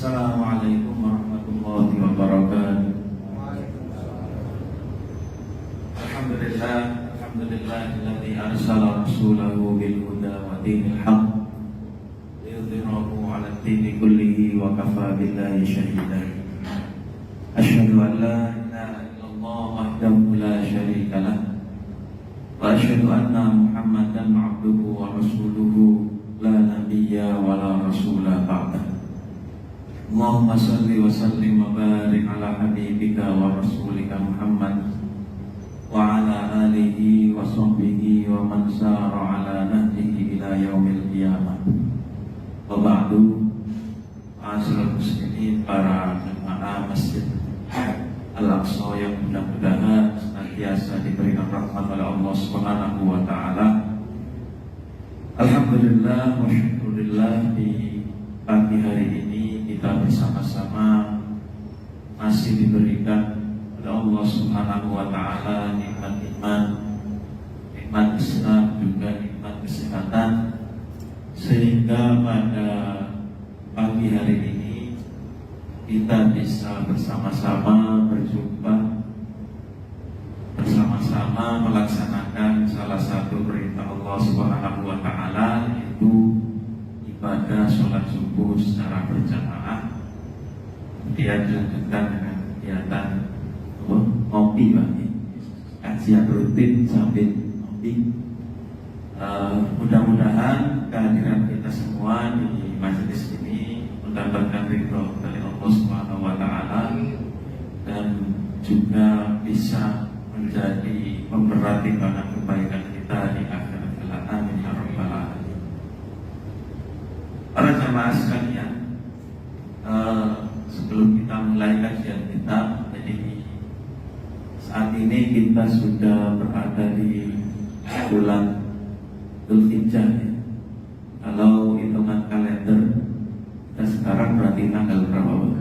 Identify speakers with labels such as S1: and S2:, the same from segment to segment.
S1: Assalamualaikum warahmatullahi wabarakatuh. Alhamdulillah, alhamdulillahilladzi arsala rasulahu bil huda wa dinil haqq liyudhhirahu 'ala ad-dini kullihi wa kafaa billahi shahida. Asyhadu an la ilaha illallah wahdahu la syarika lah wa asyhadu anna Muhammadan 'abduhu wa rasuluhu la nabiyya wa la rasula ba'dahu. Allahumma salli wa sallim wa barik ala habibika wa rasulika Muhammad wa ala alihi wa sahbihi wa man sara ala nahjihi ila yaumil qiyamah. Wa ba'du, ma'asyiral muslimin, para jemaah Masjid Al-Aqsa yang mudah-mudahan senantiasa diberikan rahmat oleh Allah Subhanahu wa taala. Alhamdulillah wa syukurillah, di pagi hari ini kita bersama-sama masih diberikan oleh Allah Subhanahu wa taala nikmat iman, nikmat Islam, juga nikmat kesehatan, sehingga pada pagi hari ini kita bisa bersama-sama berjumpa, bersama-sama melaksanakan salah satu perintah Allah Subhanahu wa taala, yaitu ibadah sholat subuh secara berjamaah. Kemudian dilanjutkan dengan kegiatan ngopi, kajian rutin sambil ngopi. Mudah-mudahan kehadiran kita semua di majelis ini mendapatkan ridho dari Allah Subhanahu wa taala dan juga bisa menjadi pemberat timbangan kebaikan kita di akhirat kelak. Amin ya rabbal alamin. Para jamaah sekalian, sebelum kita mulai kajian kita, jadi saat ini kita sudah berada di bulan Dzulhijjah ya. Kalau hitungan kalender kita sekarang berarti tanggal berapa?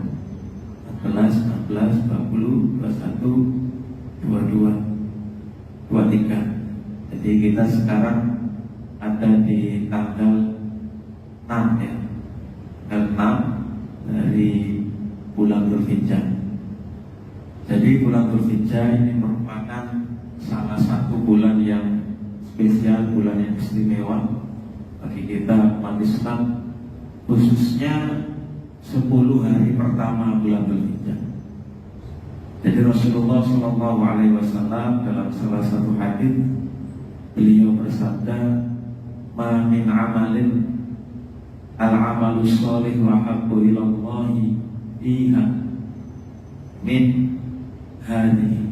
S1: 14, 16, 20, 21, 22, 23. Jadi kita sekarang ada di tanggal 6 ya, tanggal 6 dari bulan Dzulhijjah. Jadi bulan Dzulhijjah ini merupakan salah satu bulan yang spesial, bulan yang istimewa bagi kita umat Islam, khususnya 10 hari pertama bulan Dzulhijjah. Jadi Rasulullah SAW dalam salah satu hadis beliau bersabda, "Ma min amalin al-amalu sholih wa habbu ilallahi fiha min hadhihi."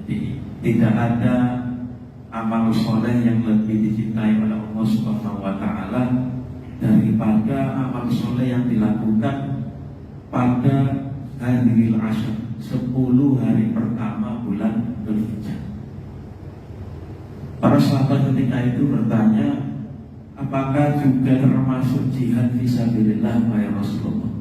S1: Jadi tidak ada amal soleh yang lebih dicintai oleh Allah Subhanahu wa taala daripada amal soleh yang dilakukan pada hadhil ashr, 10 hari pertama bulan Dzulhijjah. Para sahabat ketika itu bertanya, apakah juga termasuk jihad fisabilillah ya Rasulullah?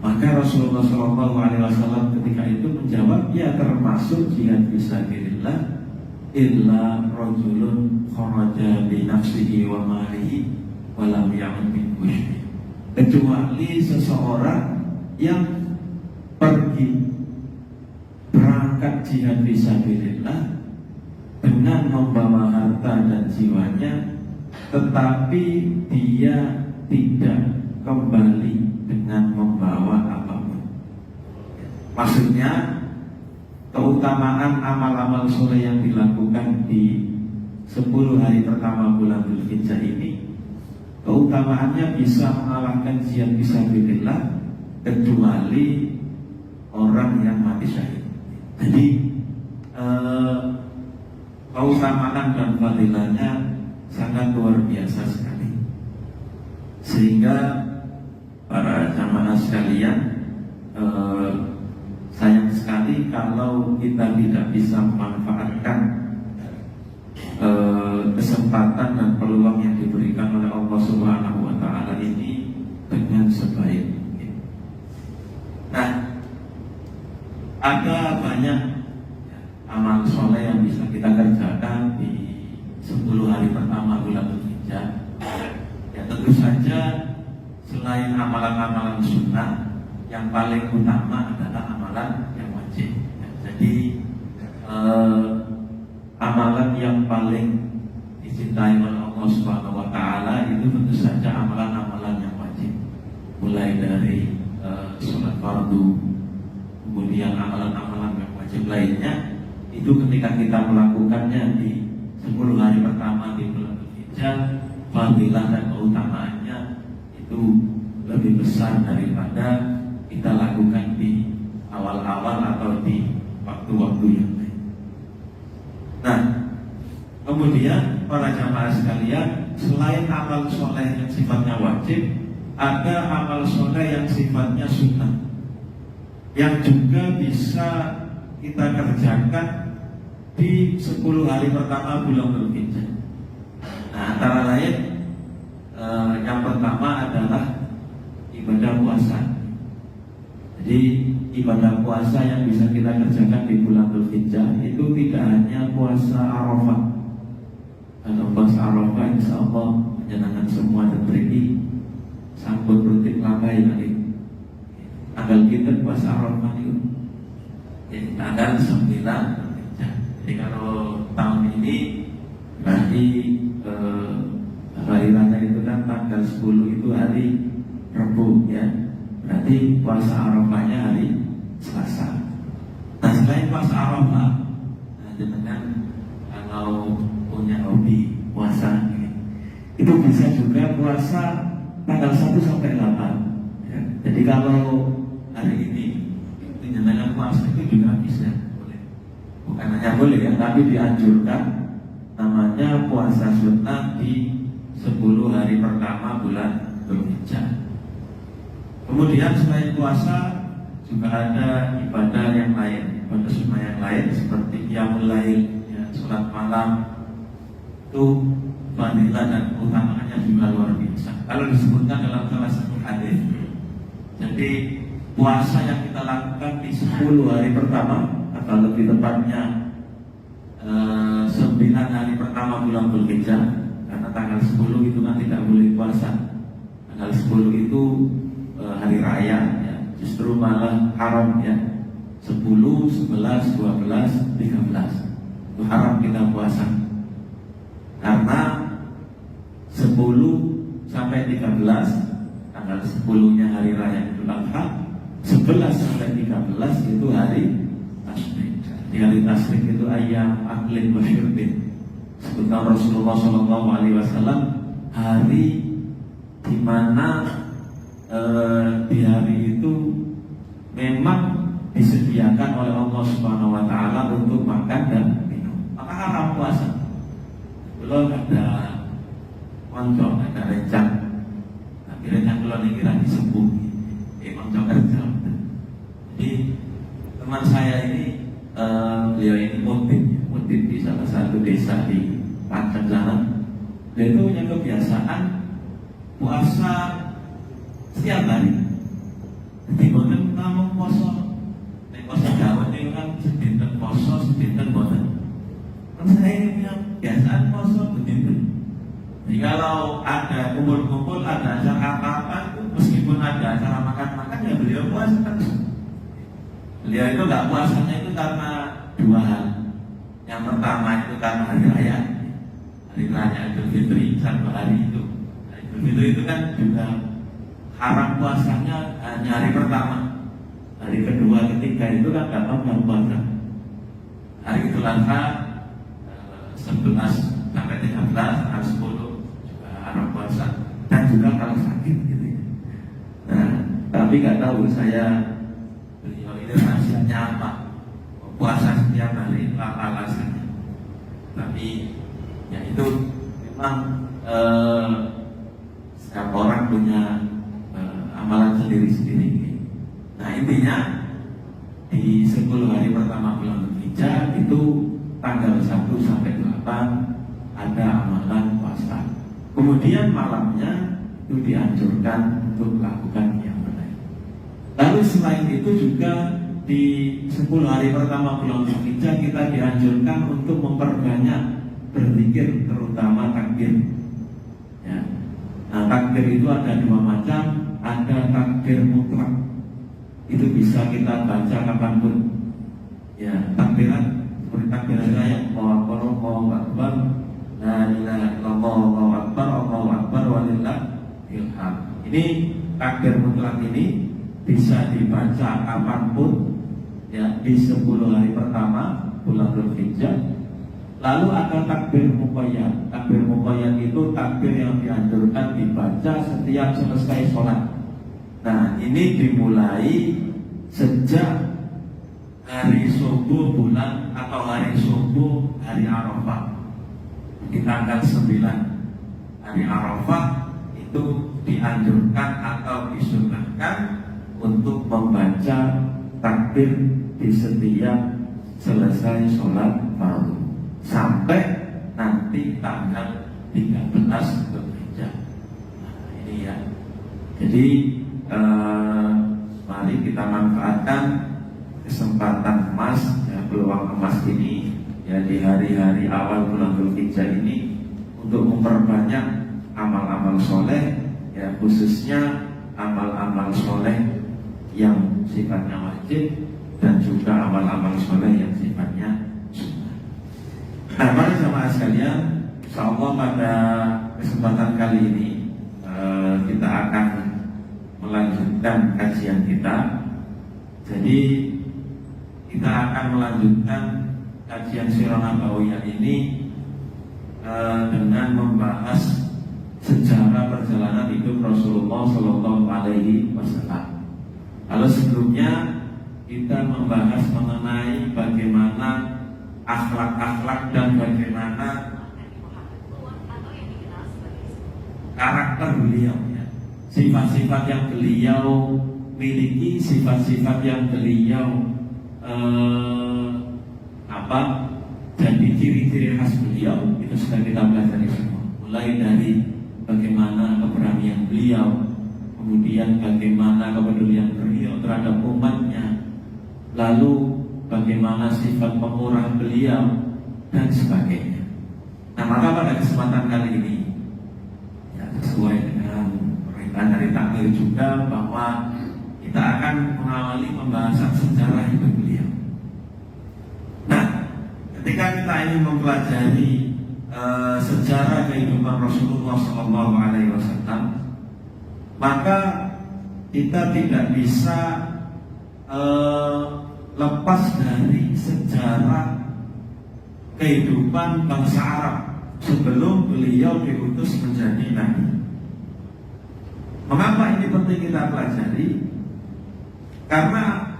S1: Maka Rasulullah SAW ketika itu menjawab, ya termasuk jihad fisabilillah illa rajulun kharaja bi nafsihi wa malihi wa lam ya'ud min syai', kecuali seseorang yang pergi berangkat jihad fisabilillah dengan membawa harta dan jiwanya, tetapi dia tidak kembali dengan membawa apapun. Maksudnya keutamaan amal-amal soleh yang dilakukan di 10 hari pertama bulan Dzulhijjah ini, keutamaannya bisa mengalahkan jihad fisabilillah kecuali orang yang mati syahid. Jadi keutamaan dan fadilahnya sangat luar biasa sekali, sehingga para jamaah sekalian, sayang sekali kalau kita tidak bisa memanfaatkan kesempatan dan peluang yang diberikan oleh Allah Subhanahu wa taala ini dengan sebaik mungkin. Nah, ada banyak amal soleh yang bisa kita kerjakan di 10 hari pertama bulan Dzulhijjah. Ya tentu saja selain amalan-amalan sunnah, yang paling utama adalah amalan yang wajib. Ya, jadi amalan yang paling dicintai oleh Allah Subhanahu wa Ta'ala itu tentu saja amalan-amalan yang wajib, mulai dari sholat fardu, kemudian amalan-amalan yang wajib lainnya. Itu ketika kita melakukannya di 10 hari pertama di bulan Dzulhijjah, fadilah dan keutamaannya itu lebih besar daripada kita lakukan di awal-awal atau di waktu-waktu yang lain. Nah, kemudian para jamaah sekalian, selain amal soleh yang sifatnya wajib, ada amal soleh yang sifatnya sunnah, yang juga bisa kita kerjakan di 10 hari pertama bulan Dzulhijjah. Nah, antara lain yang pertama adalah ibadah puasa. Jadi ibadah puasa yang bisa kita kerjakan di bulan Dzulhijjah itu tidak hanya puasa Arafah. Kalau puasa Arafah insya Allah menyenangkan semua dan beri sambut rutin lambai lagi. Tanggal kita puasa Arafah itu tanggal 9 Dzulhijjah. Jadi kalau tahun ini berarti hari raya itu kan tanggal 10 itu hari Rabu ya. Berarti puasa Arafahnya hari Selasa. Nah, selain puasa Arafah, dengan kalau punya hobi puasa itu bisa juga puasa tanggal 1 sampai 8 ya. Jadi kalau hari ini dengan puasa itu juga bisa, boleh. Bukan hanya boleh ya, tapi dianjurkan, namanya puasa sunnah di 10 hari pertama bulan Dzulhijjah. Kemudian selain puasa juga ada ibadah yang lain, ibadah sunnah yang lain seperti qiyamul lail ya, sholat malam. Itu fadilah dan utamaannya juga luar biasa. Kalau disebutkan dalam salah satu hadis, jadi puasa yang kita lakukan di 10 hari pertama, atau lebih tepatnya 9 hari pertama bulan Dzulhijjah, karena tanggal 10 itu kan tidak boleh puasa. Tanggal 10 itu hari raya ya, justru malah haram ya. 10, 11, 12, 13 itu haram kita puasa. Karena 10 sampai 13 tanggal 10-nya hari raya Idul Adha, 11 sampai 13 itu hari tasyrik. Di hari tasyrik itu ayam aklin wa syirbin. Sebutkan Rasulullah SAW, hari di mana di hari itu memang disediakan oleh Allah Subhanahu wa Ta'ala untuk makan dan minum. Maka haram puasa. Belum ada konco, ada rencang. Tapi rencang kalau ini kira disebut konco kerja. Jadi teman saya ini beliau ini mutib di salah satu desa di Pancang sana. Dia itu punya kebiasaan puasa setiap hari. Jadi boten namung poso. Nek poso Jawa niku kan sedinten poso, sedinten boten. Kan saya ini punya kebiasaan poso sedinten. Jadi kalau ada kumpul-kumpul, ada acara apa-apa, meskipun ada acara makan-makan, ya beliau puasa terus. Beliau itu nggak puasanya itu karena 2 hal. Yang pertama itu karena hari raya Idul Fitri, 1 hari itu. Idul Fitri itu kan juga haram puasanya hanya hari pertama. Hari kedua, ketiga itu kan nggak pernah puasa. Hari Idul Adha 11 sampai 13, hari 10 juga haram puasa. Dan juga kalau sakit gitu ya. Nah, tapi nggak tahu saya beliau ini rahasianya apa. Puasa setiap hari apa alasannya. Tapi ya itu memang setiap orang punya amalan sendiri-sendiri. Nah, intinya di 10 hari pertama bulan Dzulhijjah itu tanggal 1 sampai 8 ada amalan puasa. Kemudian malamnya itu dianjurkan untuk melakukan yang lain. Lalu selain itu juga di 10 hari pertama bulan Dzulhijjah kita dianjurkan untuk memperbanyak berzikir, terutama takbir. Ya. Nah, takbir itu ada dua macam. Ada takbir mutlak, itu bisa kita baca kapanpun. Ya, takbiran seperti takbiran saya, Allahu Akbar, Allahu Akbar, la ilaha illallah, Allahu Akbar, walillahil hamd. Ini takbir mutlak ini bisa dibaca kapanpun, ya, di 10 hari pertama bulan Dzulhijjah. Lalu ada takbir muqayyad. Takbir muqayyad itu takbir yang dianjurkan dibaca setiap selesai sholat. Nah, ini dimulai sejak hari subuh bulan atau hari subuh hari Arafah. Di tanggal 9 hari Arafah itu dianjurkan atau disunahkan untuk membaca takbir di setiap selesai sholat fardu sampai nanti tanggal 13 Dzulhijjah. Nah, ini ya. Jadi mari kita manfaatkan kesempatan emas, ya, peluang emas ini, ya, di hari-hari awal bulan Dzulhijjah ini untuk memperbanyak amal-amal soleh, ya, khususnya amal-amal soleh yang sifatnya wajib dan juga amal-amal soleh yang sifatnya sunnah. Nah, para jamaah sekalian, insyaallah pada kesempatan kali ini kita akan melanjutkan kajian kita. Jadi kita akan melanjutkan kajian Sirah Nabawiyah ini dengan membahas sejarah perjalanan hidup Rasulullah Shallallahu Alaihi Wasallam. Kalau sebelumnya kita membahas mengenai bagaimana akhlak-akhlak dan bagaimana karakter beliau, ya, sifat-sifat yang beliau miliki, sifat-sifat yang beliau jadi ciri-ciri khas beliau, itu sudah kita pelajari semua. Mulai dari bagaimana keberanian beliau, kemudian bagaimana kepedulian beliau terhadap umatnya, lalu bagaimana sifat pemurah beliau dan sebagainya. Nah, maka pada kesempatan kali ini, ya, sesuai dengan perintah dari takmir juga, bahwa kita akan mengawali pembahasan sejarah hidup beliau. Nah, ketika kita ingin mempelajari sejarah kehidupan Rasulullah SAW, maka kita tidak bisa lepas dari sejarah kehidupan bangsa Arab sebelum beliau diutus menjadi nabi. Mengapa ini penting kita pelajari? Karena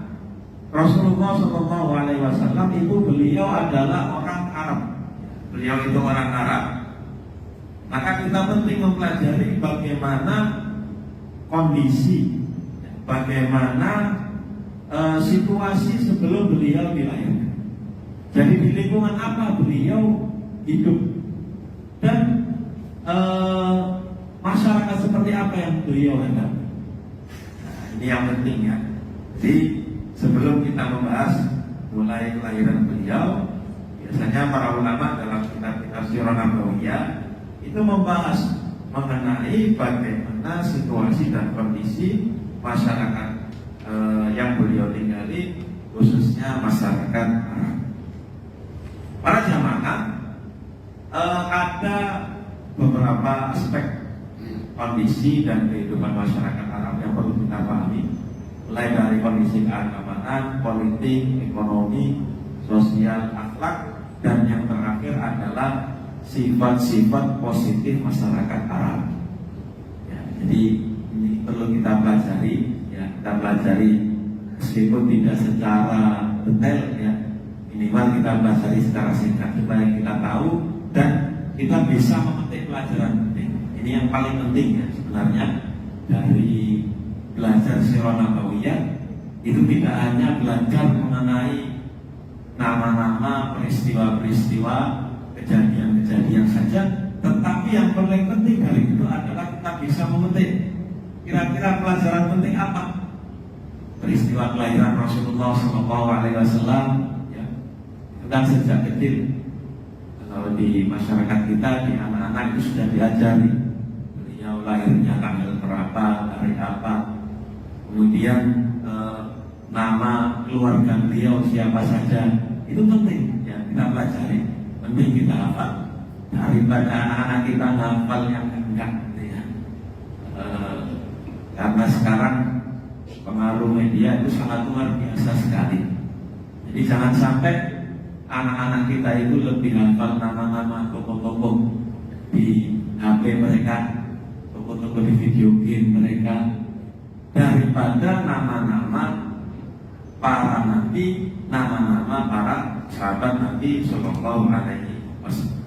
S1: Rasulullah SAW itu beliau adalah orang Arab. Beliau itu orang Arab. Maka kita penting mempelajari bagaimana kondisi, bagaimana situasi sebelum beliau dilahirkan. Jadi di lingkungan apa beliau hidup, dan masyarakat seperti apa yang beliau hadapi. Nah, ini yang penting, ya. Jadi sebelum kita membahas mulai kelahiran beliau, biasanya para ulama dalam kitab-kitab Sirah Nabawiyah itu membahas mengenai bagaimana situasi dan kondisi masyarakat yang beliau tinggali, khususnya masyarakat Arab. Para jamaah, ada beberapa aspek kondisi dan kehidupan masyarakat Arab yang perlu kita pahami, mulai dari kondisi keagamaan, politik, ekonomi, sosial, akhlak, dan yang terakhir adalah sifat-sifat positif masyarakat Arab. Ya, jadi ini perlu kita pelajari, ya, kita pelajari meskipun tidak secara detail, ya, minimal kita pelajari secara singkat supaya kita tahu dan kita bisa memetik pelajaran penting. Ini yang paling penting, ya, sebenarnya dari belajar Sirah Nabawiyah itu tidak hanya belajar mengenai nama-nama, peristiwa-peristiwa, kejadian-kejadian saja, tetapi yang paling penting dari itu adalah kita bisa memetik kira-kira pelajaran penting apa. Peristiwa kelahiran Rasulullah SAW, ya, itu kan sejak kecil. Kalau di masyarakat kita, di anak-anak itu sudah diajari beliau lahirnya tanggal berapa, hari apa, kemudian nama keluarga beliau siapa saja, itu penting ya kita pelajari, penting kita hafal daripada anak-anak kita hafal yang enggak gitu ya. Karena sekarang pengaruh media itu sangat luar biasa sekali. Jadi jangan sampai anak-anak kita itu lebih hafal nama-nama tokoh-tokoh di HP mereka, tokoh-tokoh di video game mereka, daripada nama-nama para nabi, nama-nama para sahabat Nabi Sallallahu Alaihi Wasallam.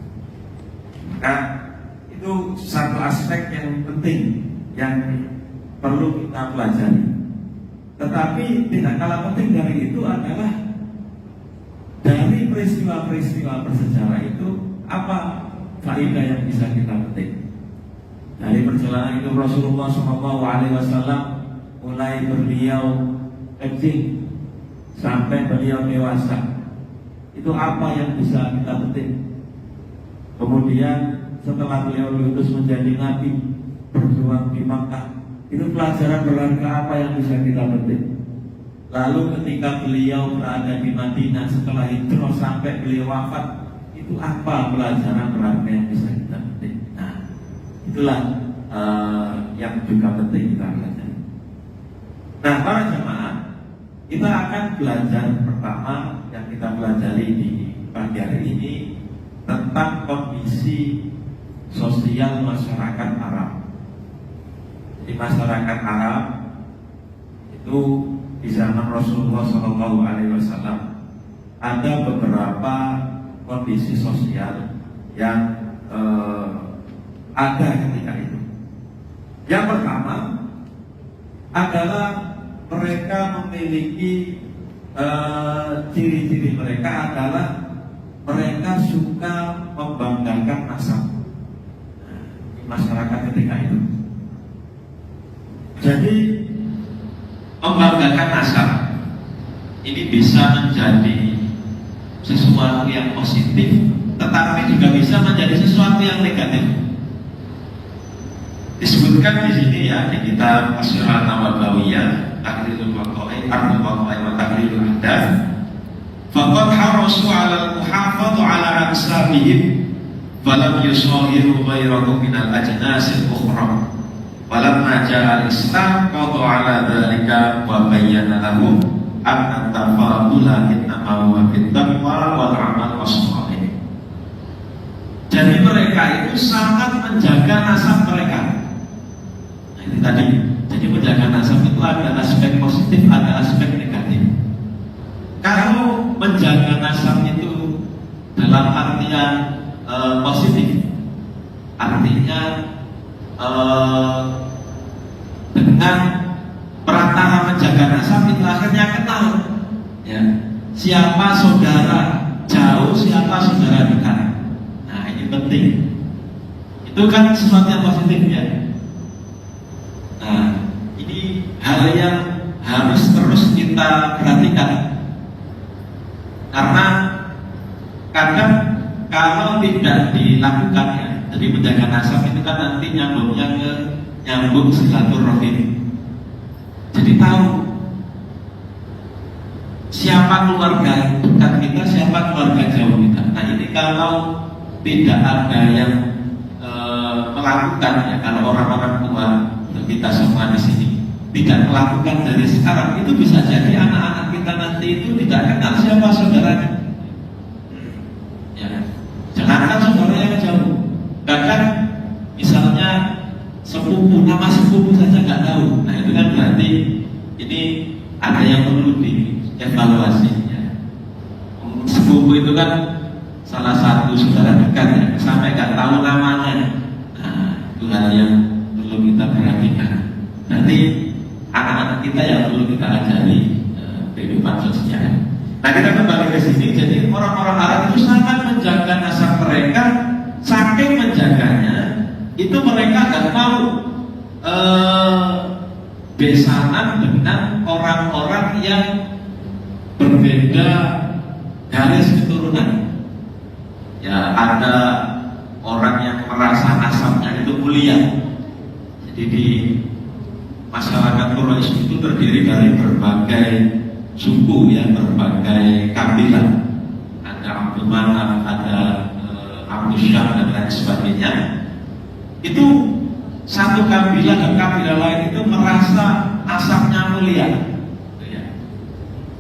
S1: Maka itu satu aspek yang penting yang perlu kita pelajari. Tetapi tidak kalah penting dari itu adalah dari peristiwa-peristiwa bersejarah itu apa faedah yang bisa kita petik. Dari perjalanan itu Rasulullah SAW mulai beliau kecil sampai beliau dewasa, itu apa yang bisa kita petik. Kemudian setelah beliau diutus menjadi nabi, berjuang di Makkah, itu pelajaran berharga apa yang bisa kita petik. Lalu ketika beliau berada di Madinah setelah hijrah sampai beliau wafat, itu apa pelajaran berharga yang bisa kita petik. Nah, itulah yang juga penting kita pelajari. Nah, para jemaah, kita akan belajar pertama yang kita pelajari di pagi hari ini tentang kondisi sosial masyarakat Arab. Di masyarakat Arab itu di zaman Rasulullah SAW ada beberapa kondisi sosial yang ada ketika itu. Yang pertama adalah mereka memiliki ciri-ciri mereka adalah mereka suka membanggakan nasab. Masyarakat ketika itu. Jadi membanggakan nasab ini bisa menjadi sesuatu yang positif, tetapi juga bisa menjadi sesuatu yang negatif. Disebutkan di sini ya di kitab Asy-Syiar An-Nawawiyah, Tahrirul Waqa'i, Ardul Waqa'i wa Tahrirul Ahdath. Faqad harasu 'ala al-muhafadhu 'ala ansabihim falam yusahiru ghairahu min al-ajnas al-ukhra. Walamma ja'a al-Islam qada 'ala dzalika wa bayyana lahum anna tafadula innama huwa fit-taqwa wal 'amal was-shalih. Jadi mereka itu sangat menjaga nasab mereka. Nah, itu tadi. Jadi menjaga nasab itu ada aspek positif, ada aspek negatif. Kalau menjaga nasab itu dalam artian positif, artinya dengan perantara menjaga nasab itu akhirnya kenal ya, siapa saudara jauh, siapa saudara dekat. Nah, ini penting. Itu kan sesuatu yang positif ya. Nah, ini hal yang harus terus kita perhatikan. Karena kadang kalau tidak dilakukan ya, jadi menjaga nasab itu kan nanti nyambung silaturahim. Jadi tahu siapa keluarga dekat kita, siapa keluarga jauh kita. Nah, ini kalau tidak ada yang melakukan ya, kalau orang-orang tua kita semua di sini tidak melakukan dari sekarang, itu bisa jadi anak-anak kita nanti itu tidak kenal siapa saudaranya. Ya, jangankan saudara yang jauh, bahkan misalnya sepupu, nama sepupu saja nggak tahu. Nah, itu kan berarti ini ada yang perlu dievaluasi. Ya. Sepupu itu kan salah satu saudara dekat ya, sampai nggak tahu namanya. Nah, itu hal yang perlu kita perhatikan. Nanti anak-anak kita yang perlu kita ajari kehidupan sosial. Nah, kita kembali ke sini. Jadi orang-orang Arab itu sangat menjaga nasab mereka, saking menjaganya itu mereka nggak mau besanan dengan orang-orang yang berbeda garis keturunan. Ya, ada orang yang merasa nasabnya itu mulia, Jadi di masyarakat Quraisy itu terdiri dari berbagai suku, ya, berbagai kabilah. Ada Abdul Manaf, ada Abdul Syah dan lain sebagainya. Itu satu kabilah dan kabilah lain itu merasa asapnya mulia. Ya.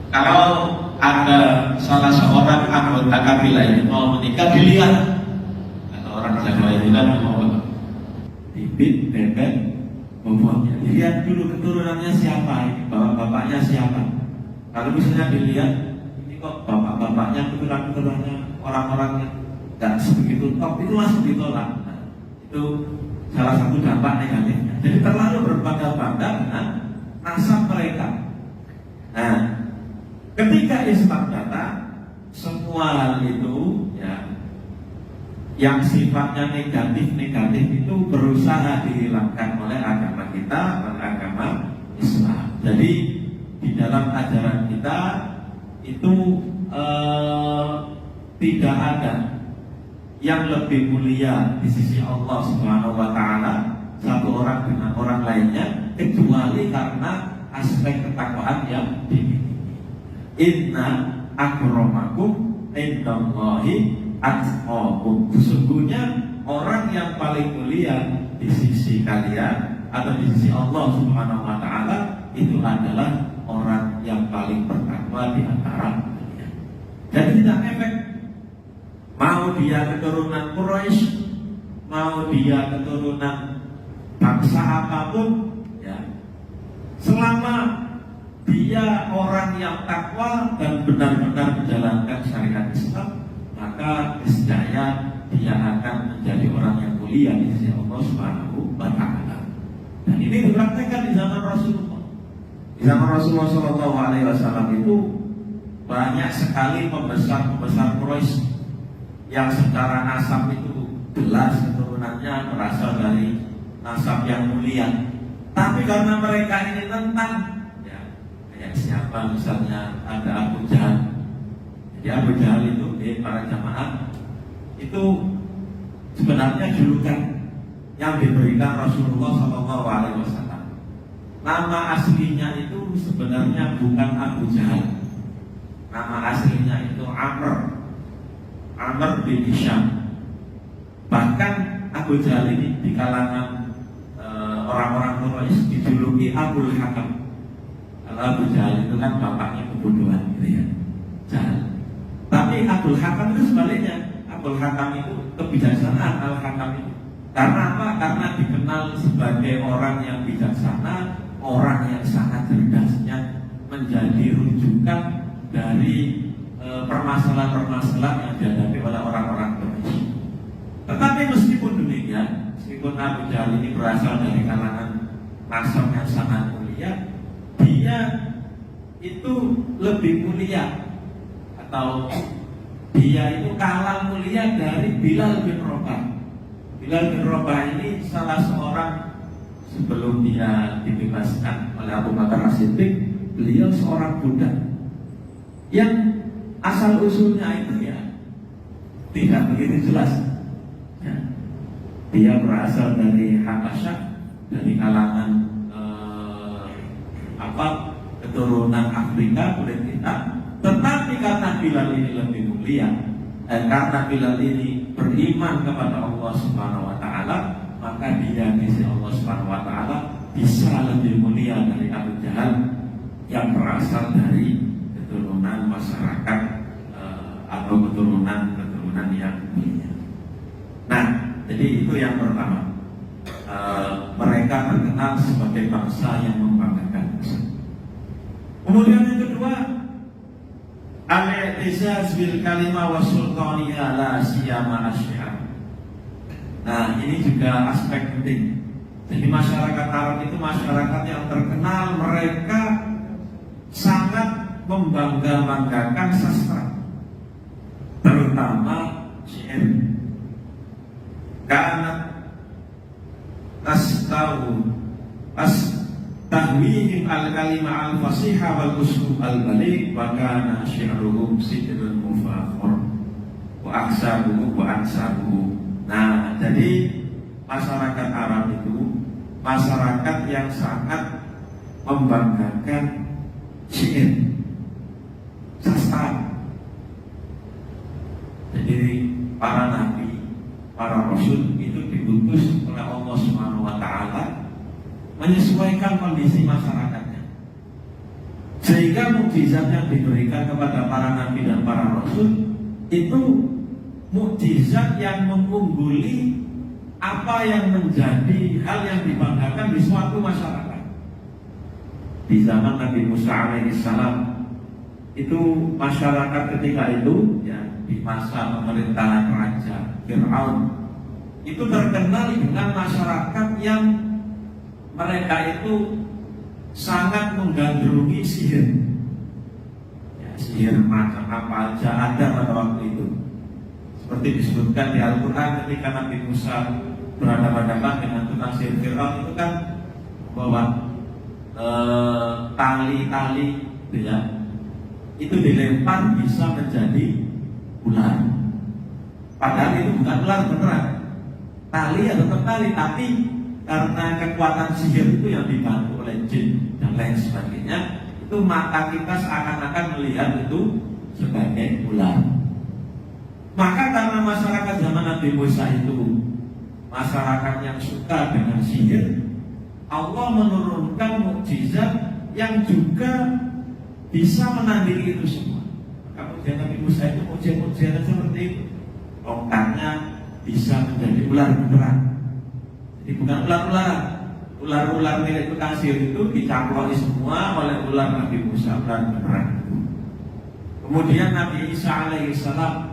S1: Kalau ada salah seorang anggota kabilah ini mau menikah, dilihat. Kalau orang Jawa itu kan mau bibit, bebek, bobotnya. Dilihat dulu keturunannya siapa, bapak-bapaknya siapa. Kalau misalnya dilihat, ini kok bapak-bapaknya keturunan-keturunannya orang-orang yang tidak sebegitu top, itu langsung ditolak. Nah, itu salah satu dampak negatifnya. Jadi terlalu berbangga-bangga dengan nasab mereka. Nah, ketika Islam datang, semua hal itu, ya, yang sifatnya negatif itu berusaha dihilangkan oleh agama kita, oleh agama Islam. Jadi di dalam ajaran kita itu tidak ada yang lebih mulia di sisi Allah Subhanahu wa Ta'ala satu orang dengan orang lainnya, kecuali karena aspek ketakwaan yang dimiliki. Inna akramakum indallahi atqakum. Sesungguhnya orang yang paling mulia di sisi kalian atau di sisi Allah Subhanahu wa Ta'ala itu adalah orang yang paling bertakwa di antara kalian. Jadi tidak efek mau dia keturunan Quraisy, mau dia keturunan bangsa apapun, ya, selama dia orang yang takwa dan benar-benar menjalankan syariat Islam, maka niscaya dia akan menjadi orang yang mulia di sisi Allah Subhanahu wa Ta'ala. Dan ini dipraktekkan di zaman Rasulullah. Di zaman Rasulullah SAW itu banyak sekali pembesar Quraisy yang secara nasab itu jelas keturunannya berasal dari nasab yang mulia. Tapi karena mereka ini tentang, ya, kayak siapa misalnya ada Abu Jahal. Jadi Abu Jahal itu di para jamaah itu sebenarnya julukan yang diberikan Rasulullah SAW. Nama aslinya itu sebenarnya bukan Abu Jahal. Nama aslinya itu Amr bin Hisham. Bahkan Abu Jahal ini di kalangan orang-orang Quraisy dijuluki Abul Hakam. Kalau Abu Jahal itu kan bapaknya kebodohan, gitu ya, Jahal. Tapi Abul Hakam itu sebaliknya. Abul Hakam itu kebijaksanaan. Al-Hakam itu karena apa? Karena dikenal sebagai orang yang bijaksana, orang yang sangat cerdasnya, menjadi rujukan dari permasalahan-permasalahan yang dihadapi oleh orang-orang Quraisy. Tetapi meskipun demikian, meskipun Abu Jahal ini berasal dari kalangan nasab yang sangat mulia, dia itu lebih mulia atau dia itu kalah mulia dari Bilal bin Rabah. Bilal bin Rabah ini salah seorang, sebelum dia dibebaskan oleh Abu Bakar As-Siddiq, beliau seorang budak yang asal usulnya itu ya tidak begitu jelas. Ya. Dia berasal dari Habasyah, dari kalangan keturunan Afrika kulit hitam. Tetapi karena Bilal ini lebih mulia, dan karena Bilal ini beriman kepada Allah Subhanahu wa Ta'ala, maka dia di sisi Allah Subhanahu wa Ta'ala bisa lebih mulia dari Abu Jahal yang berasal dari keturunan masyarakat atau keturunan yang mulia. Nah, jadi itu yang pertama. Mereka terkenal sebagai bangsa yang membanggakan. Kemudian yang kedua, al-i'tizaz bil kalimah wa sultaniha la siyama asy-syi'ar. Nah, ini juga aspek penting. Jadi masyarakat Arab itu masyarakat yang terkenal, mereka sangat membangga-banggakan sastra, terutama syair. Karena tahwihim al-kalimah al-fasihah wal uslub al-baligh, wa kana syi'ruhum sidrun mufakhir wa aksabuhu wa ansabuhu. Nah, jadi masyarakat Arab itu masyarakat yang sangat membanggakan syair, sastra. Jadi para nabi, para rasul itu diutus oleh Allah Subhanahu wa taala menyesuaikan kondisi masyarakatnya. Sehingga mukjizat yang diberikan kepada para nabi dan para rasul itu mukjizat yang mengungguli apa yang menjadi hal yang dibanggakan di suatu masyarakat. Di zaman Nabi Musa alaihissalam itu masyarakat ketika itu ya, di masa pemerintahan Raja Fir'aun itu terkenal dengan masyarakat yang mereka itu sangat menggandrungi sihir. Ya, sihir macam apa aja ada pada waktu itu. Seperti disebutkan di Al-Quran ketika Nabi Musa berhadapan-hadapan dengan tukang sihir Fir'aun itu kan bahwa tali-tali ya, itu dilempar bisa menjadi ular. Padahal itu bukan ular beneran, tali atau tali, tapi karena kekuatan sihir itu yang dibantu oleh jin dan lain sebagainya, itu mata kita seakan-akan melihat itu sebagai ular. Maka karena masyarakat zaman Nabi Musa itu masyarakat yang suka dengan sihir, Allah menurunkan mukjizat yang juga bisa menandingi itu semua. Kemudian Nabi Musa itu mukjizat seperti itu, tongkatnya bisa menjadi ular beneran. Jadi bukan ular-ularan, ular-ular milik tukang sihir itu dicamploi semua oleh ular Nabi Musa, ular beneran. Kemudian Nabi Isa alaihissalam,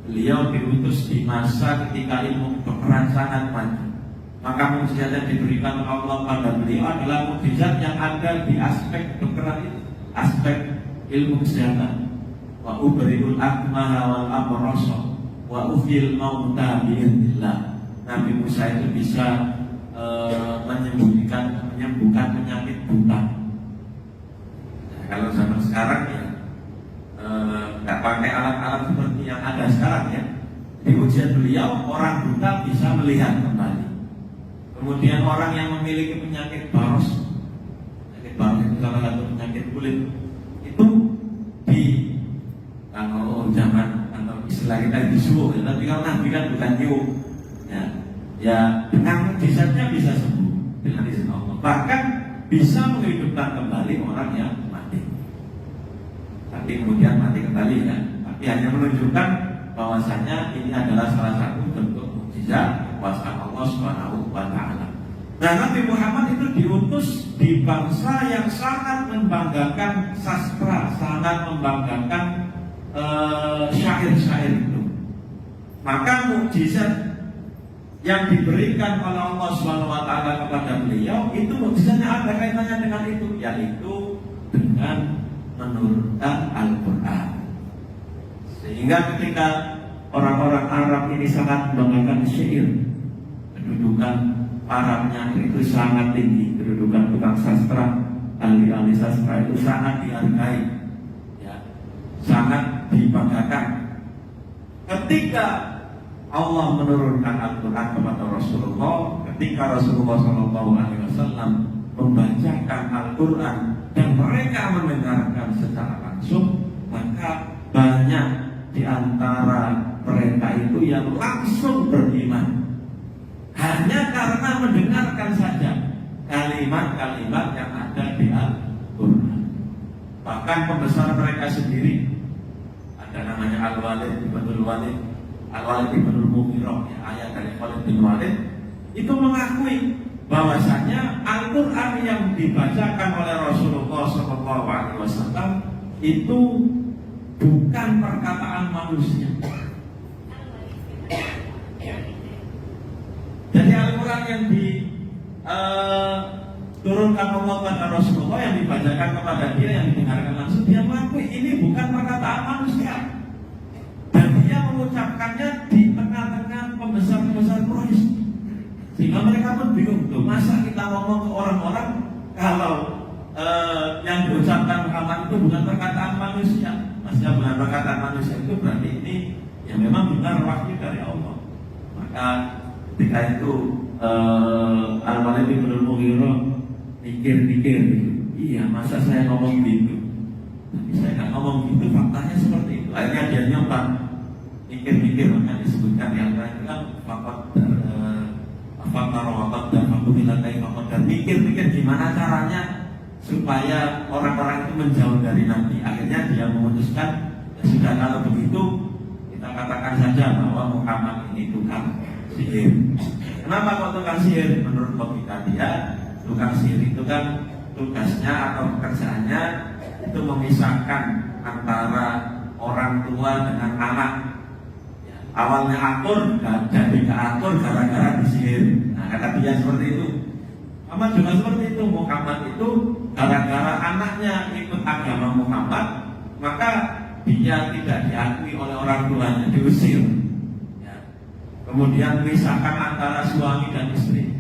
S1: beliau diutus di masa ketika ilmu kedokteran sangat maju. Maka mukjizat yang diberikan Allah pada beliau adalah mukjizat yang ada di aspek kedokteran itu, aspek ilmu kesehatan. Wa ubriul akmaha wal abrasa wa ufil mauta bi'idznillah. Nabi Musa itu bisa menyembuhkan penyakit buta. Nah, kalau zaman sekarang ya nggak pakai alat-alat seperti yang ada sekarang ya. Di ujian beliau orang buta bisa melihat kembali. Kemudian orang yang memiliki penyakit baros itu salah satu penyakit kulit, itu di kalau zaman atau istilah kita bisu, ya, tapi kalau Nabi kan bukan nyu, ya dengan mukjizatnya bisa sembuh dengan izin Allah. Bahkan bisa menghidupkan kembali orang yang mati. Tapi kemudian mati kembali ya. Tapi hanya menunjukkan bahwasanya ini adalah salah satu bentuk mukjizat kekuasaan Allah Subhanahu wa taala. Nah, Nabi Muhammad itu diutus di bangsa yang sangat membanggakan sastra, sangat membanggakan syair-syair itu. Maka mukjizat yang diberikan oleh Allah Subhanahu wa taala kepada beliau itu mukjizatnya ada kaitannya dengan itu, yaitu dengan menurunkan Al-Quran. Sehingga ketika orang-orang Arab ini sangat membanggakan syair, kedudukan para penyair itu sangat tinggi, kedudukan tukang sastra, ahli-ahli sastra itu sangat dihargai, ya, sangat dibanggakan. Ketika Allah menurunkan Al-Quran kepada Rasulullah, ketika Rasulullah SAW membacakan Al-Quran dan mereka mendengarkan secara langsung, maka banyak di antara mereka itu yang langsung beriman hanya karena mendengarkan saja kalimat-kalimat yang ada di Al-Quran. Bahkan pembesar mereka sendiri, ada namanya Al-Walid ibn Walid, Al-Walid ibn Mughirah, ya, ayah dari Walid bin Walid, itu mengakui bahwasanya Al-Quran yang dibacakan oleh Rasulullah SAW itu bukan perkataan manusia. Jadi Al-Quran yang diturunkan Allah kepada Rasulullah, yang dibacakan kepada dia, yang didengarkan langsung, dia mengakui ini bukan perkataan manusia. Dan dia mengucapkannya di tengah-tengah pembesar-pembesar Quraisy. Sehingga mereka pun bingung, loh, masa kita ngomong ke orang-orang kalau yang diucapkan Muhammad itu bukan perkataan manusia. Maksudnya bukan perkataan manusia itu berarti ini yang memang benar wahyu dari Allah. Maka ketika itu Al-Walid bin Mughirah mikir-mikir, iya masa saya ngomong gitu, tapi saya nggak ngomong gitu, faktanya seperti itu. Akhirnya dia nyoba mikir-mikir, makanya disebutkan yang lain kan dan mikir-mikir gimana caranya supaya orang-orang itu menjauh dari Nabi. Akhirnya dia memutuskan, ya sudah kalau begitu kita katakan saja bahwa Muhammad ini tukang sihir. Kenapa kok tukang sihir? Menurut logika dia, tukang sihir itu kan tugasnya atau pekerjaannya itu memisahkan antara orang tua dengan anak. Ya, awalnya akur, jadi gak akur gara-gara disihir. Nah, kata dia seperti itu. Muhammad juga seperti itu. Muhammad itu gara-gara anaknya ikut agama Muhammad, maka dia tidak diakui oleh orang tuanya, diusir. Ya. Kemudian memisahkan antara suami dan istri.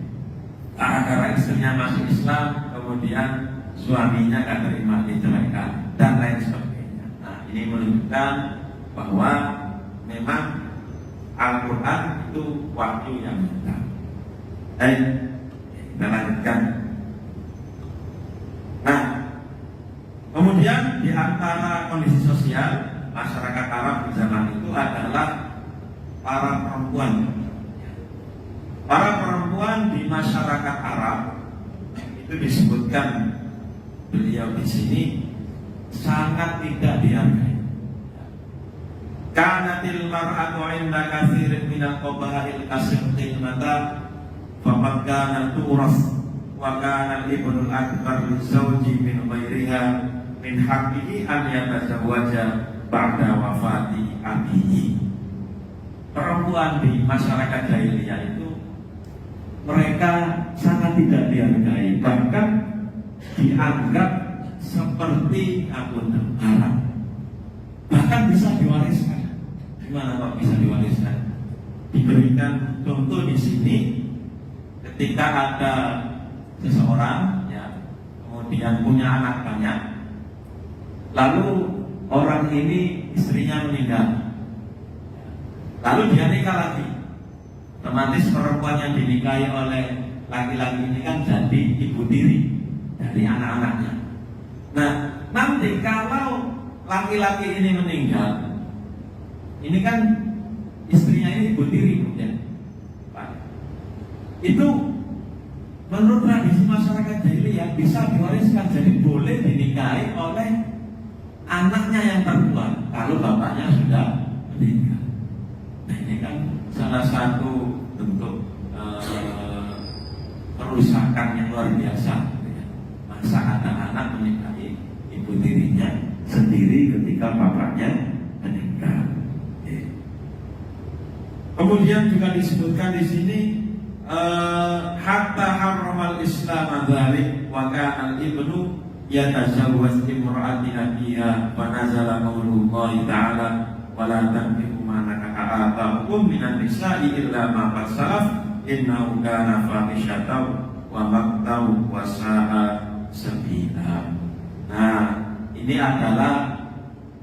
S1: Gara-gara istrinya masuk Islam, kemudian suaminya gak terima, diceraikan dan lain sebagainya. Nah, ini menunjukkan bahwa memang Al-Quran itu wahyu yang benar. Baik, kita lanjutkan. Nah, kemudian di antara kondisi sosial masyarakat Arab di zaman itu adalah para perempuan. Para perempuan di masyarakat Arab itu disebutkan beliau di sini sangat tidak dihargai. Kanatil mar'atu 'inda katsirin minal qabail kasirtil mata faqad kana turas wa kana ibnul akbar lizawji min ghairiha min haqqihi an yatazawwaja ba'da wafati abihi. Perempuan di masyarakat jahiliyah itu mereka sangat tidak dihargai, bahkan dianggap seperti akuntan haram, bahkan bisa diwariskan. Gimana kok bisa diwariskan? Diberikan contoh di sini, ketika ada seseorang ya kemudian punya anak banyak, lalu orang ini istrinya meninggal, lalu dia nikah lagi. Otomatis perempuan yang dinikahi oleh laki-laki ini kan jadi ibu tiri dari anak-anaknya. Nah, nanti kalau laki-laki ini meninggal, ini kan istrinya ini ibu tiri kemudian, itu menurut tradisi masyarakat jahiliyah bisa diwariskan, jadi boleh dinikahi oleh anaknya yang perempuan kalau bapaknya sudah meninggal. Nah, ini kan salah satu bentuk perusakan yang luar biasa. Masa anak-anak menikahi ibu tirinya sendiri ketika bapaknya meninggal. Kemudian juga disebutkan di sini hatta harramal Islam dzalik wa kana al-ibnu yatazawwaj imra'ati abiha wa nazala qaulullahi ta'ala wa la tankihu ma nakaha aba'ukum minan nisa'i illa ma qad salaf innahu kana fahishatan wa maqtan wa sa'a sabila. Nah, ini adalah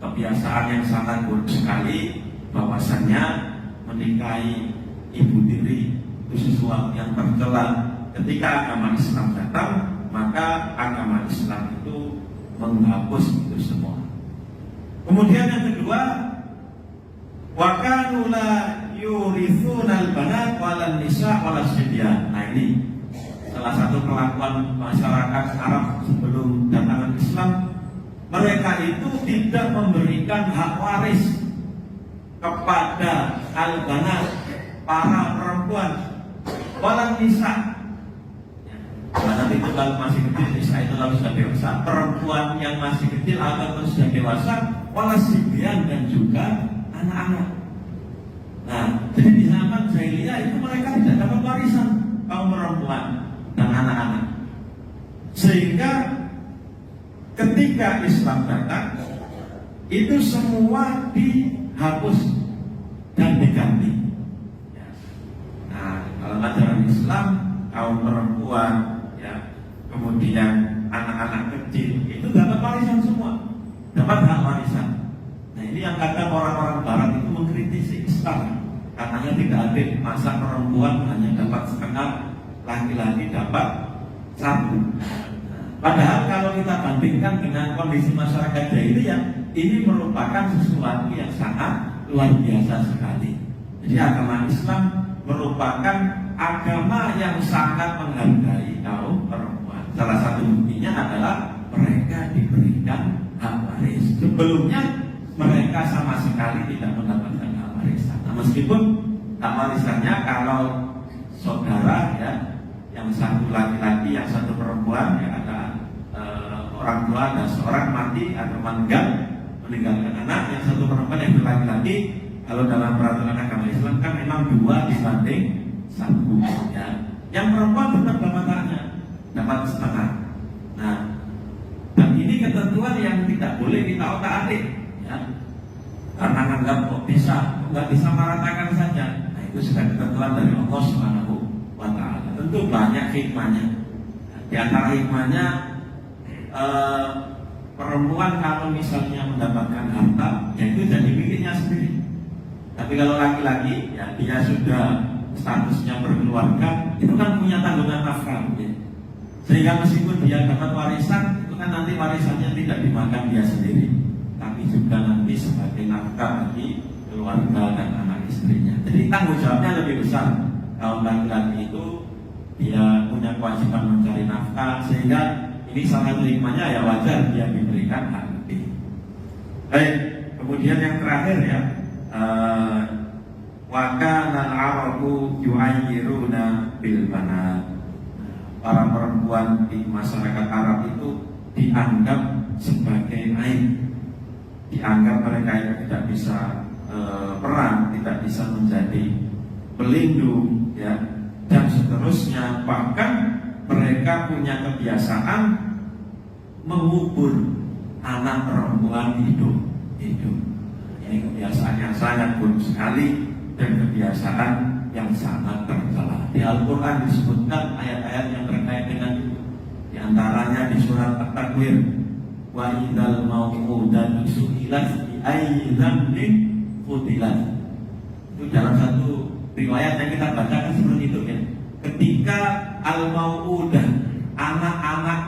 S1: kebiasaan yang sangat buruk sekali, bahwasannya menikahi ibu tiri itu sesuatu yang tercela. Ketika agama Islam datang, maka agama Islam itu menghapus itu semua. Kemudian yang kedua, wa kanu la yurithunal banat walan nisa walas sibyan. Nah, ini salah satu kelakuan masyarakat Arab sebelum datang Islam. Mereka itu tidak memberikan hak waris kepada al-banat, para perempuan, walan nisa. Banat itu kalau masih kecil, nisa itu kalau sudah dewasa. Perempuan yang masih kecil atau sudah dewasa, walas sibyan, dan juga anak-anak. Nah, jadi di zaman jahiliyah itu mereka tidak dapat warisan kaum perempuan dan anak-anak. Sehingga ketika Islam datang, itu semua dihapus dan diganti. Nah, kalau ajaran Islam, kaum perempuan, ya, kemudian anak-anak kecil itu dapat warisan semua, dapat hak warisan. Nah, ini yang kadang orang-orang Barat itu mengkritisi Islam. Katanya tidak adil, masa perempuan hanya dapat setengah, laki-laki dapat satu. Padahal kalau kita bandingkan dengan kondisi masyarakat jahiliyah, ini merupakan sesuatu yang sangat luar biasa sekali. Jadi agama Islam merupakan agama yang sangat menghargai kaum perempuan. Salah satu buktinya adalah mereka diberikan hak waris. Sebelumnya mereka sama sekali tidak mendapatkan hak warisan. Nah, meskipun hak warisannya kalau saudara ya, yang satu laki-laki, yang satu perempuan, ya ada orang tua dan seorang mati atau meninggalkan anak, yang satu perempuan yang laki-laki. Kalau dalam peraturan agama Islam kan memang 2 dibanding 1 ya. Yang perempuan tetap dapat setengah. Nah, dan ini ketentuan yang tidak boleh kita otak-atik ya. Karena anggap kok nggak bisa meratakan saja. Nah, itu sudah ketentuan dari Allah Subhanahu wa Ta'ala. Tentu banyak hikmahnya. Di antara hikmahnya, perempuan kalau misalnya mendapatkan harta, ya itu jadi miliknya sendiri. Tapi kalau laki-laki, ya dia sudah statusnya berkeluarga, itu kan punya tanggungan nafkah, ya. Sehingga meskipun dia dapat warisan, itu kan nanti warisannya tidak dimakan dia sendiri, tapi juga nanti sebagai nafkah bagi keluarga dan anak istrinya. Jadi tanggung jawabnya lebih besar. Kalau laki-laki itu dia punya kewajiban mencari nafkah, sehingga ini salah satu hikmahnya ya wajar dia diberikan hak lebih. Baik, kemudian yang terakhir ya, wa kana al-arabu yu'ayyiruna bil banat. Para perempuan di masyarakat Arab itu dianggap sebagai aib, dianggap mereka itu tidak bisa perang, tidak bisa menjadi pelindung ya, dan seterusnya. Bahkan mereka punya kebiasaan mengubur anak perempuan hidup. Ini kebiasaan yang sangat buruk sekali dan kebiasaan yang sangat tercela. Di Al-Quran disebutkan ayat-ayat yang terkait dengan itu. Di antaranya di surat At-Takwir, wa idzal mau'udatu su'ilat bi ayyi dzambin qutilat. Itu dalam satu riwayat yang kita bacakan seperti itu ya. Ketika al-mau'udah, anak-anak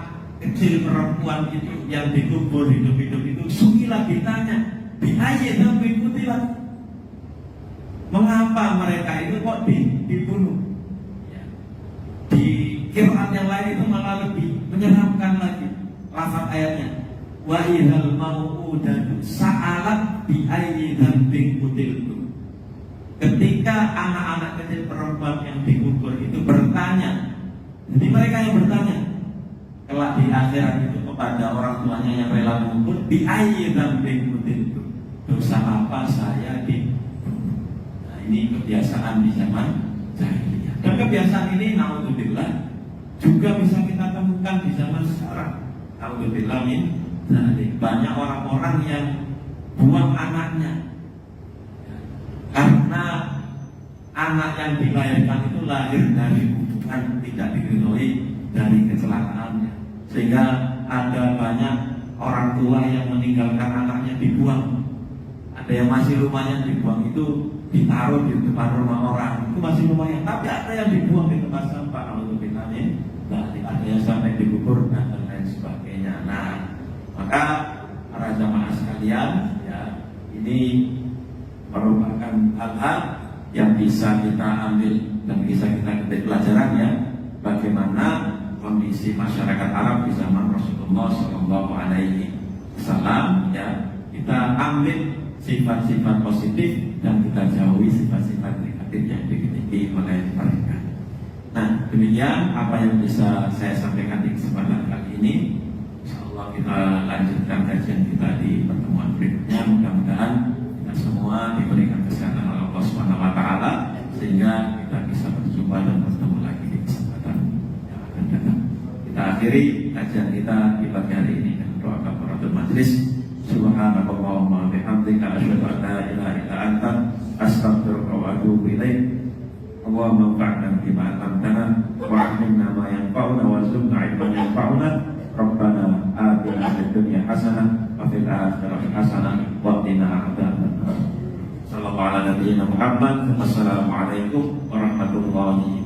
S1: kecil perempuan itu yang dikubur hidup-hidup itu, su'ilat, ditanya bi ayyi dzambin qutilat, mengapa mereka itu kok dibunuh? Ya. Di qiraat yang lain itu malah lebih menyeramkan lagi lafaz ayatnya. Wa idzal mau'udatu sa'alat bi ayyi dzambin qutiltu. Ketika anak-anak kecil perempuan yang dikubur itu bertanya, jadi mereka yang bertanya kelak di akhirat itu kepada orang tuanya yang rela mengubur, bi ayyi dzambin qutiltu, dosa apa saya di. Ini kebiasaan di zaman jahiliyah. Dan kebiasaan ini naudzubillah juga bisa kita temukan di zaman sekarang. Naudzubillah min dzalik. Banyak orang-orang yang buang anaknya karena anak yang dilahirkan itu lahir dari hubungan tidak diridhoi dari kecelakaannya. Sehingga ada banyak orang tua yang meninggalkan anaknya dibuang. Ada yang masih rumahnya dibuang itu ditaruh di depan rumah orang, itu masih lumayan. Tapi ada yang dibuang di tempat sampah, kalau vitamin, ada yang sampai dikubur dan lain sebagainya. Nah, maka para jamaah sekalian, ya, ini merupakan hal-hal yang bisa kita ambil dan bisa kita ketik pelajaran ya, bagaimana kondisi masyarakat Arab di zaman Rasulullah SAW. Ya, kita ambil sifat-sifat positif dan kita jauhi sifat-sifat negatif yang dimiliki oleh mereka. Nah, demikian apa yang bisa saya sampaikan di kesempatan kali ini. Insyaallah kita lanjutkan kajian kita di pertemuan berikutnya. Mudah-mudahan kita semua diberikan kesehatan oleh Allah Subhanahu wa Ta'ala sehingga kita bisa berjumpa dan bertemu lagi di kesempatan yang akan datang. Kita akhiri kajian kita di pagi hari ini dengan doa kafaratul majlis. Subhanallahumma bihamdika asyhadu an la ilaha illa anta astaghfiruka wa atubu ilaik. Allahumma anfa'na bima 'allamtana wa 'allimna ma yanfa'una warzuqna 'ilman yanfa'una. Rabbana atina fid dunya hasanah wa fil akhirati hasanah wa qina adzabannar. Sallallahu alaihi wa sallam. Muhammad. Wassalamualaikum warahmatullahi